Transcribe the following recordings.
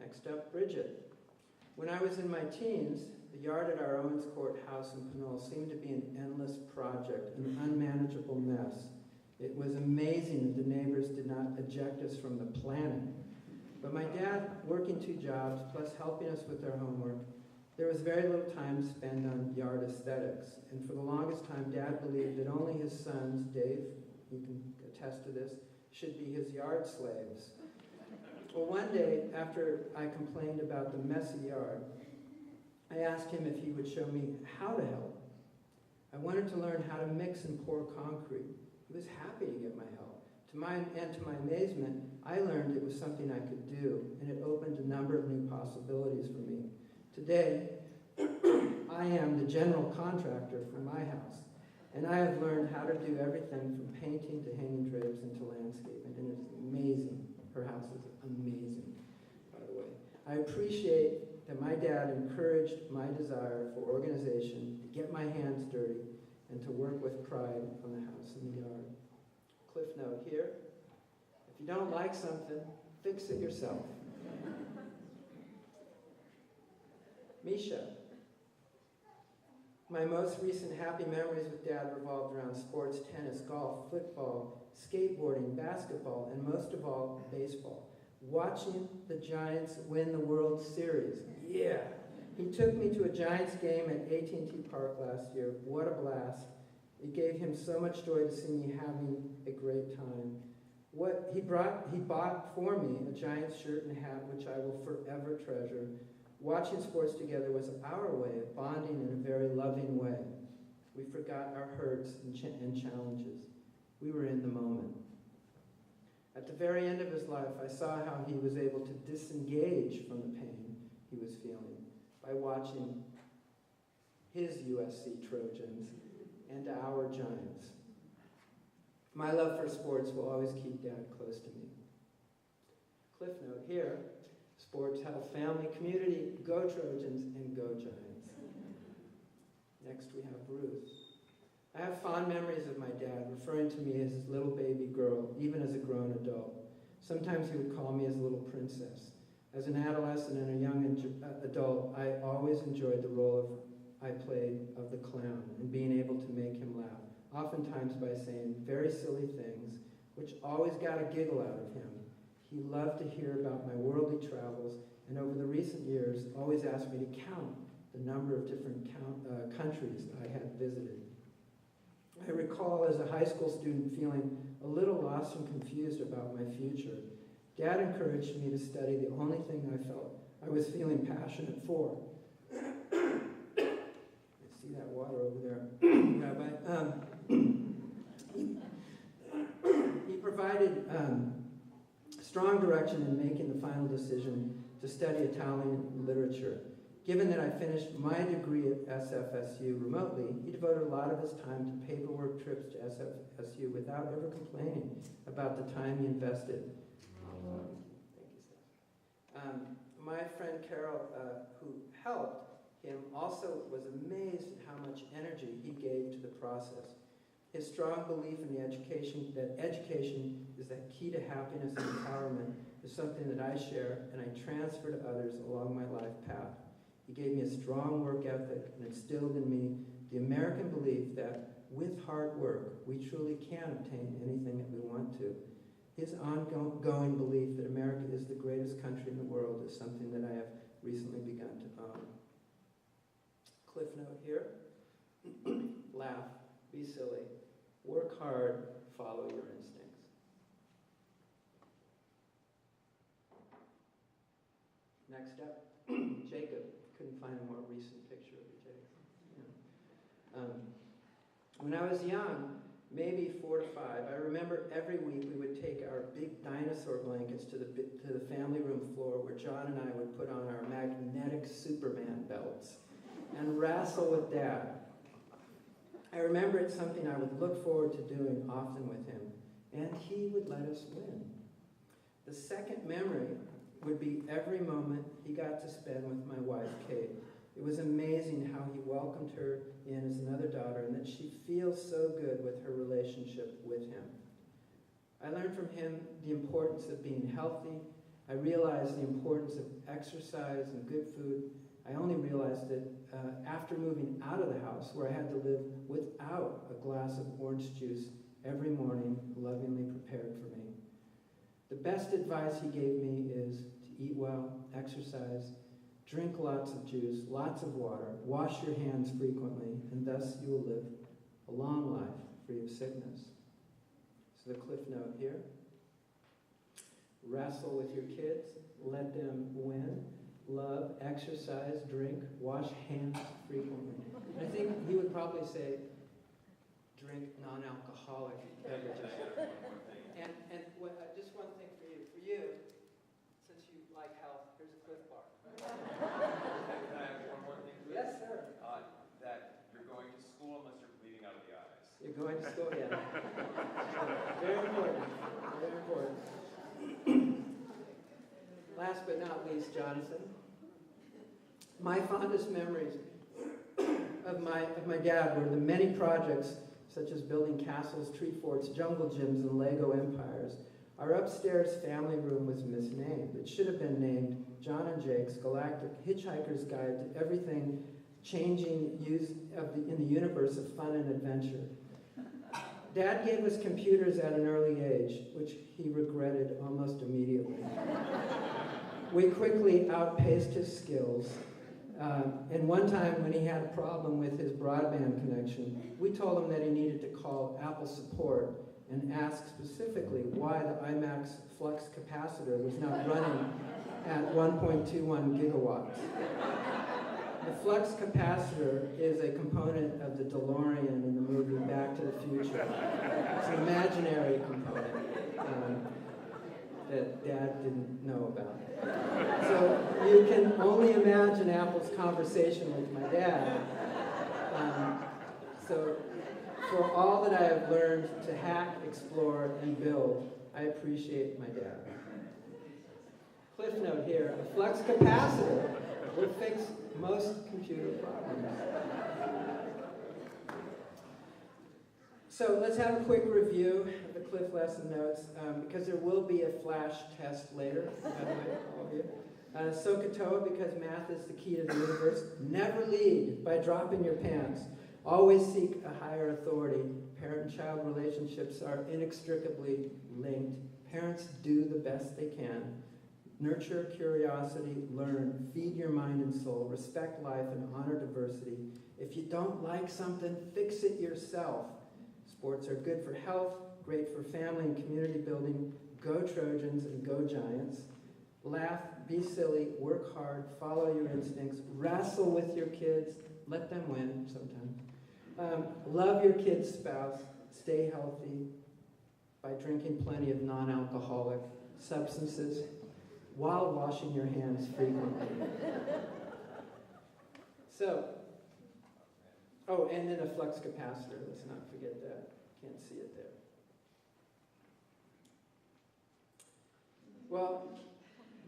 Next up, Bridget. When I was in my teens, the yard at our Owens Court house in Pinole seemed to be an endless project, an unmanageable mess. It was amazing that the neighbors did not eject us from the planet. But my dad, working 2 jobs, plus helping us with our homework, there was very little time to spend on yard aesthetics. And for the longest time, Dad believed that only his sons, Dave, you can attest to this, should be his yard slaves. Well, one day, after I complained about the messy yard, I asked him if he would show me how to help. I wanted to learn how to mix and pour concrete. He was happy to get my help. To my amazement, I learned it was something I could do, and it opened a number of new possibilities for me. Today, I am the general contractor for my house, and I have learned how to do everything from painting to hanging drapes and to landscaping, and it's amazing. Her house is amazing, by the way. I appreciate that my dad encouraged my desire for organization, to get my hands dirty, and to work with pride on the house and the yard. Cliff note here, if you don't like something, fix it yourself. Misha. My most recent happy memories with Dad revolved around sports, tennis, golf, football, skateboarding, basketball, and most of all, baseball. Watching the Giants win the World Series. Yeah! He took me to a Giants game at AT&T Park last year. What a blast. It gave him so much joy to see me having a great time. He bought for me a Giants shirt and hat, which I will forever treasure. Watching sports together was our way of bonding in a very loving way. We forgot our hurts and challenges. We were in the moment. At the very end of his life, I saw how he was able to disengage from the pain he was feeling by watching his USC Trojans and our Giants. My love for sports will always keep Dad close to me. Cliff note here. Sports, health, family, community, go Trojans, and go Giants. Next we have Ruth. I have fond memories of my dad referring to me as his little baby girl, even as a grown adult. Sometimes he would call me his little princess. As an adolescent and a young adult, I always enjoyed the role I played of the clown and being able to make him laugh, oftentimes by saying very silly things, which always got a giggle out of him. He loved to hear about my worldly travels, and over the recent years, always asked me to count the number of different countries I had visited. I recall as a high school student feeling a little lost and confused about my future. Dad encouraged me to study the only thing I felt I was feeling passionate for. I see that water over there, Rabbi. He provided strong direction in making the final decision to study Italian literature. Given that I finished my degree at SFSU remotely, he devoted a lot of his time to paperwork trips to SFSU without ever complaining about the time he invested. Thank you, Steph. My friend Carol, who helped him, also was amazed at how much energy he gave to the process. His strong belief in that education is the key to happiness and empowerment is something that I share and I transfer to others along my life path. He gave me a strong work ethic and instilled in me the American belief that with hard work, we truly can obtain anything that we want to. His ongoing belief that America is the greatest country in the world is something that I have recently begun to own. Cliff note here, laugh. Be silly. Work hard. Follow your instincts. Next up, Jacob. Couldn't find a more recent picture of you, Jacob. Yeah. When I was young, maybe 4 to 5, I remember every week we would take our big dinosaur blankets to the family room floor where John and I would put on our magnetic Superman belts and wrestle with Dad. I remember it's something I would look forward to doing often with him, and he would let us win. The second memory would be every moment he got to spend with my wife, Kate. It was amazing how he welcomed her in as another daughter, and that she feels so good with her relationship with him. I learned from him the importance of being healthy, I realized the importance of exercise and good food. I only realized it after moving out of the house, where I had to live without a glass of orange juice every morning, lovingly prepared for me. The best advice he gave me is to eat well, exercise, drink lots of juice, lots of water, wash your hands frequently, and thus you will live a long life free of sickness. So the cliff note here. Wrestle with your kids, let them win, love, exercise, drink, wash hands frequently. I think he would probably say, drink non-alcoholic beverages. And just one thing for you. For you, since you like health, here's a Cliff Bar. Can I have one more thing, please? Yes, sir. That you're going to school unless you're bleeding out of the eyes. You're going to school, yeah. Very important. Very important. Last but not least, Jonathan. My fondest memories of my dad were the many projects, such as building castles, tree forts, jungle gyms, and Lego empires. Our upstairs family room was misnamed. It should have been named John and Jake's Galactic Hitchhiker's Guide to Everything Changing in the Universe of Fun and Adventure. Dad gave us computers at an early age, which he regretted almost immediately. We quickly outpaced his skills. And one time when he had a problem with his broadband connection, we told him that he needed to call Apple support and ask specifically why the iMac's flux capacitor was not running at 1.21 gigawatts. The flux capacitor is a component of the DeLorean in the movie Back to the Future. It's an imaginary component that Dad didn't know about. So you can only imagine Apple's conversation with my dad. So for all that I have learned to hack, explore, and build, I appreciate my dad. Cliff note here, a flux capacitor will fix most computer problems. So let's have a quick review of the Cliff lesson notes, because there will be a flash test later, by the way, all of you. Sokotoa, because math is the key to the universe. Never lead by dropping your pants. Always seek a higher authority. Parent-child relationships are inextricably linked. Parents do the best they can. Nurture curiosity, learn, feed your mind and soul, respect life, and honor diversity. If you don't like something, fix it yourself. Sports are good for health, great for family and community building. Go Trojans and go Giants. Laugh, be silly, work hard, follow your instincts, wrestle with your kids, let them win sometimes. Love your kid's spouse, stay healthy by drinking plenty of non-alcoholic substances while washing your hands frequently. So, oh, and then a flux capacitor, let's not forget that. Can't see it there. Well,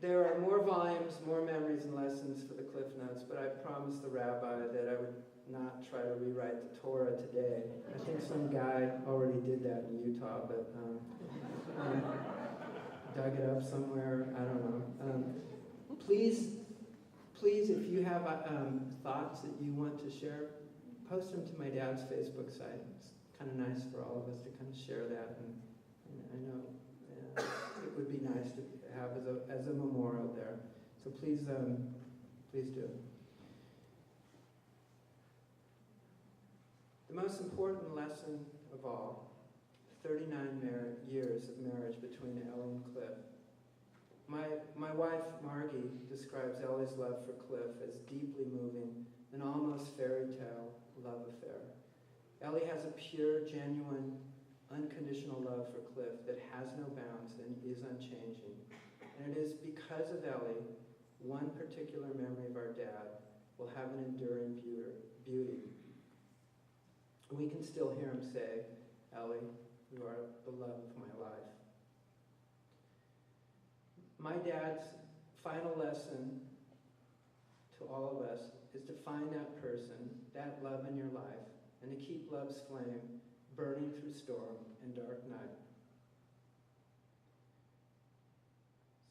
there are more volumes, more memories and lessons for the Cliff Notes, but I promised the rabbi that I would not try to rewrite the Torah today. I think some guy already did that in Utah, but dug it up somewhere, I don't know. Please, if you have thoughts that you want to share, post them to my dad's Facebook site. It's kind of nice for all of us to kind of share that, and I know it would be nice to have as a memorial there. So please do. The most important lesson of all, 39 years of marriage between Ellie and Cliff. My wife, Margie, describes Ellie's love for Cliff as deeply moving, an almost fairy tale love affair. Ellie has a pure, genuine, unconditional love for Cliff that has no bounds and is unchanging. And it is because of Ellie, one particular memory of our dad will have an enduring beauty. We can still hear him say, "Ellie, you are the love of my life." My dad's final lesson to all of us is to find that person, that love in your life, and to keep love's flame burning through storm and dark night.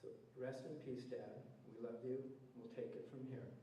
So Rest in peace, Dad. We love you. We'll take it from here.